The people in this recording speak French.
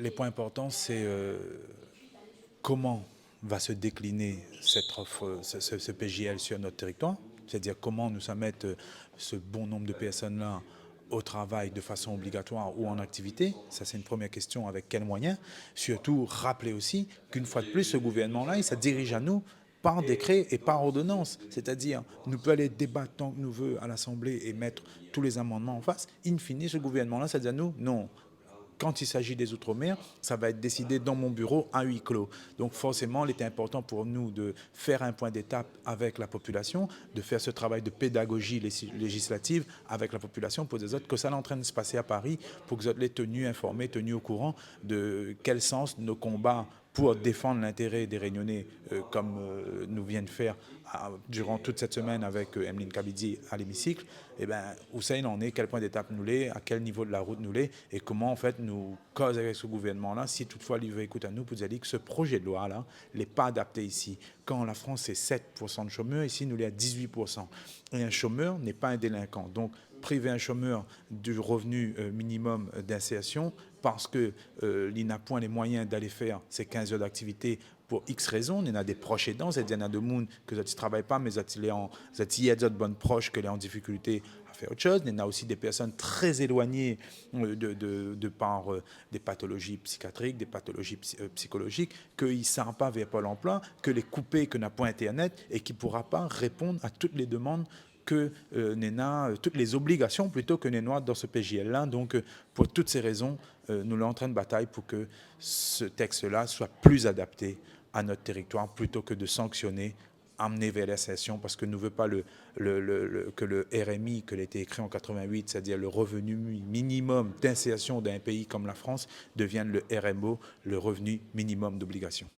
les points importants, c'est comment va se décliner cette offre, ce PJL sur notre territoire, c'est-à-dire comment nous allons mettre ce bon nombre de personnes-là au travail de façon obligatoire ou en activité. Ça, c'est une première question, avec quels moyens. Surtout, rappeler aussi qu'une fois de plus, ce gouvernement-là, il se dirige à nous par décret et par ordonnance. C'est-à-dire, nous pouvons aller débattre tant que nous voulons à l'Assemblée et mettre tous les amendements en face. In fine, ce gouvernement-là, ça dit à nous, non, quand il s'agit des Outre-mer, ça va être décidé dans mon bureau à huis clos. Donc forcément, il était important pour nous de faire un point d'étape avec la population, de faire ce travail de pédagogie législative avec la population pour dire que ça est en train de se passer à Paris, pour que vous soyez tenus informés, tenus au courant de quel sens nos combats pour défendre l'intérêt des Réunionnais, comme nous vient de faire durant toute cette semaine avec Emeline Kabidi à l'hémicycle, eh ben, où ça il en est, quel point d'étape nous l'est, à quel niveau de la route nous l'est, et comment en fait nous cause avec ce gouvernement-là, si toutefois il veut écouter à nous, pour dire que ce projet de loi-là n'est pas adapté ici. Quand la France c'est 7% de chômeurs, ici nous l'est à 18%. Et un chômeur n'est pas un délinquant. Donc priver un chômeur du revenu minimum d'insertion parce que il n'a point les moyens d'aller faire ces 15 heures d'activité pour X raisons. Il y en a des proches aidants, c'est-à-dire il y en a de monde que ne travaillent pas, mais il y a d'autres bonnes proches que les en difficulté à faire autre chose. Il y en a aussi des personnes très éloignées de par des pathologies psychiatriques, des pathologies psychologiques, qu'ils ne savent pas vers Pôle emploi, que les coupés, que n'a pas Internet et qui ne pourra pas répondre à toutes les demandes que toutes les obligations plutôt que Nénois dans ce PJL-là. Donc, pour toutes ces raisons, nous sommes en train de bataille pour que ce texte-là soit plus adapté à notre territoire plutôt que de sanctionner, amener vers l'insertion, parce que nous ne voulons pas que le RMI, que l'était écrit en 88, c'est-à-dire le revenu minimum d'insertion d'un pays comme la France, devienne le RMO, le revenu minimum d'obligation.